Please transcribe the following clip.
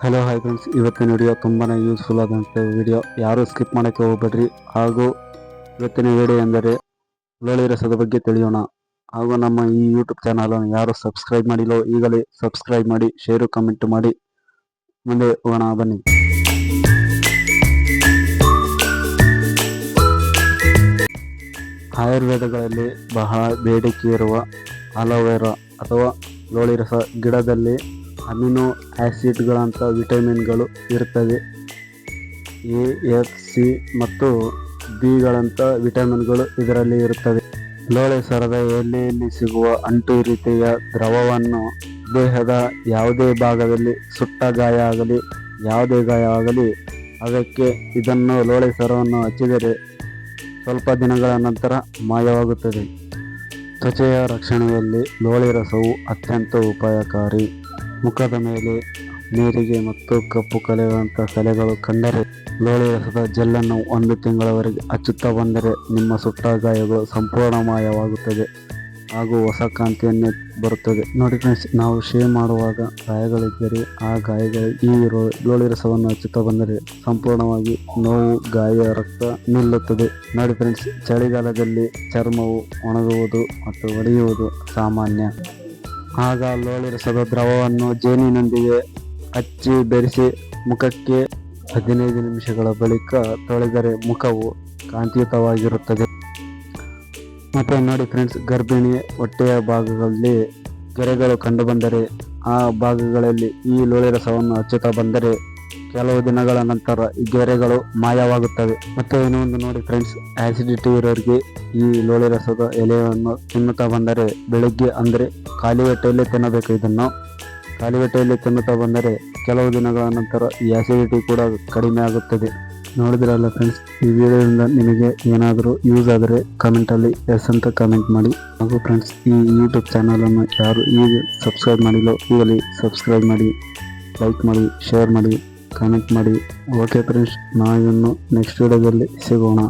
Hello hi friends, ಇವತ್ತಿನ video ತುಂಬಾ useful ಆದಂಥ ವಿಡಿಯೋ. ಯಾರು ಸ್ಕಿಪ್ ಮಾಡೋಕ್ಕೆ ಹೋಗ್ಬೇಡ್ರಿ. ಹಾಗೂ ಇವತ್ತಿನ ವಿಡಿಯೋ ಎಂದರೆ ಲೋಳಿ ರಸದ ಬಗ್ಗೆ ತಿಳಿಯೋಣ. ಹಾಗೂ ನಮ್ಮ ಈ ಯೂಟ್ಯೂಬ್ ಚಾನಲನ್ನು ಯಾರು ಸಬ್ಸ್ಕ್ರೈಬ್ ಮಾಡಿಲ್ಲೋ ಈಗಲೇ ಸಬ್ಸ್ಕ್ರೈಬ್ ಮಾಡಿ, ಶೇರು ಕಮೆಂಟ್ ಮಾಡಿ. ಮುಂದೆ ಹೋಗೋಣ ಬನ್ನಿ. ಆಯುರ್ವೇದಗಳಲ್ಲಿ ಬಹಳ ಬೇಡಿಕೆ ಇರುವ ಅಲೋವೆರಾ ಅಥವಾ ಲೋಳಿ ರಸ ಗಿಡದಲ್ಲಿ ಅಮಿನೋ ಆ್ಯಸಿಡ್ಗಳಂಥ ವಿಟಮಿನ್ಗಳು ಇರ್ತವೆ. ಎ, ಎಫ್, ಸಿ ಮತ್ತು ಬಿಗಳಂಥ ವಿಟಮಿನ್ಗಳು ಇದರಲ್ಲಿ ಇರುತ್ತವೆ. ಲೋಳೆ ಸರದ ಎಲೆಯಲ್ಲಿ ಸಿಗುವ ಅಂಟು ರೀತಿಯ ದ್ರವವನ್ನು ದೇಹದ ಯಾವುದೇ ಭಾಗದಲ್ಲಿ ಸುಟ್ಟ ಗಾಯ ಆಗಲಿ ಯಾವುದೇ ಗಾಯ ಆಗಲಿ ಅದಕ್ಕೆ ಇದನ್ನು ಲೋಳೆ ಸರವನ್ನು ಹಚ್ಚಿದರೆ ಸ್ವಲ್ಪ ದಿನಗಳ ನಂತರ ಮಾಯವಾಗುತ್ತದೆ. ತ್ವಚೆಯ ರಕ್ಷಣೆಯಲ್ಲಿ ಲೋಳಿ ರಸವು ಅತ್ಯಂತ ಉಪಾಯಕಾರಿ. ಮುಖದ ಮೇಲೆ ನೀರಿಗೆ ಮತ್ತು ಕಪ್ಪು ಕಲೆಗಳಂಥ ಕಲೆಗಳು ಕಂಡರೆ ಲೋಳಿ ರಸದ ಜೆಲ್ಲನ್ನು 1 ತಿಂಗಳವರೆಗೆ ಹಚ್ಚುತ್ತಾ ಬಂದರೆ ನಿಮ್ಮ ಸುಟ್ಟ ಗಾಯಗಳು ಸಂಪೂರ್ಣ ಮಾಯವಾಗುತ್ತದೆ ಹಾಗೂ ಹೊಸ ಕಾಂತಿಯನ್ನೇ ಬರುತ್ತದೆ. ನೋಡಿ ಫ್ರೆಂಡ್ಸ್, ನಾವು ಶೇವ್ ಮಾಡುವಾಗ ಗಾಯಗಳಿದ್ದರೆ ಆ ಗಾಯಗಳು ಈ ಲೋಳಿ ರಸವನ್ನು ಹಚ್ಚುತ್ತಾ ಬಂದರೆ ಸಂಪೂರ್ಣವಾಗಿ ನೋವು, ಗಾಯ, ರಕ್ತ ನಿಲ್ಲುತ್ತದೆ. ನೋಡಿ ಫ್ರೆಂಡ್ಸ್, ಚಳಿಗಾಲದಲ್ಲಿ ಚರ್ಮವು ಒಣಗುವುದು ಮತ್ತು ಒಡೆಯುವುದು ಸಾಮಾನ್ಯ. ಆಗ ಲೋಳಿ ರಸದ ದ್ರವವನ್ನು ಜೇನಿನೊಂದಿಗೆ ಹಚ್ಚಿ ಬೆರೆಸಿ ಮುಖಕ್ಕೆ 15 ನಿಮಿಷಗಳ ಬಳಿಕ ತೊಳೆದರೆ ಮುಖವು ಕಾಂತಿಯುತವಾಗಿರುತ್ತದೆ. ಮತ್ತು ನೋಡಿ ಫ್ರೆಂಡ್ಸ್, ಗರ್ಭಿಣಿ ಹೊಟ್ಟೆಯ ಭಾಗಗಳಲ್ಲಿ ಗೆರೆಗಳು ಕಂಡುಬಂದರೆ ಆ ಭಾಗಗಳಲ್ಲಿ ಈ ಲೋಳಿ ರಸವನ್ನು ಹಚ್ಚುತ್ತಾ ಬಂದರೆ ಕೆಲವು ದಿನಗಳ ನಂತರ ಈ ಗೆರೆಗಳು ಮಾಯವಾಗುತ್ತವೆ. ಮತ್ತು ಇನ್ನೊಂದು ನೋಡಿ ಫ್ರೆಂಡ್ಸ್, ಆಸಿಡಿಟಿ ಇರೋರಿಗೆ ಈ ಲೋಳಿ ರಸದ ಎಲೆಯನ್ನು ತಿನ್ನುತ್ತಾ ಬಂದರೆ ಬೆಳಗ್ಗೆ ಅಂದರೆ ಖಾಲಿ ಹೊಟ್ಟೆಯಲ್ಲಿ ತಿನ್ನಬೇಕು. ಇದನ್ನು ಖಾಲಿ ಹೊಟ್ಟೆಯಲ್ಲಿ ತಿನ್ನುತ್ತಾ ಬಂದರೆ ಕೆಲವು ದಿನಗಳ ನಂತರ ಈ ಆಸಿಡಿಟಿ ಕೂಡ ಕಡಿಮೆ ಆಗುತ್ತದೆ. ನೋಡಿದ್ರಲ್ಲ ಫ್ರೆಂಡ್ಸ್, ಈ ವಿಡಿಯೋದಿಂದ ನಿಮಗೆ ಏನಾದರೂ ಯೂಸ್ ಆದರೆ ಕಮೆಂಟಲ್ಲಿ ಎಸ್ ಅಂತ ಕಮೆಂಟ್ ಮಾಡಿ. ಹಾಗೂ ಫ್ರೆಂಡ್ಸ್, ಈ ಯೂಟ್ಯೂಬ್ ಚಾನಲನ್ನು ಯಾರು ಈಗ ಸಬ್ಸ್ಕ್ರೈಬ್ ಮಾಡಿಲ್ಲೋ ಈಗಲೇ ಸಬ್ಸ್ಕ್ರೈಬ್ ಮಾಡಿ, ಲೈಕ್ ಮಾಡಿ, ಶೇರ್ ಮಾಡಿ, ಕಮೆಂಟ್ ಮಾಡಿ. ಓಕೆ ಫ್ರೆಂಡ್ಸ್, ನಾವಿನ್ನು ನೆಕ್ಸ್ಟ್ ವಿಡಿಯೋದಲ್ಲಿ ಸಿಗೋಣ.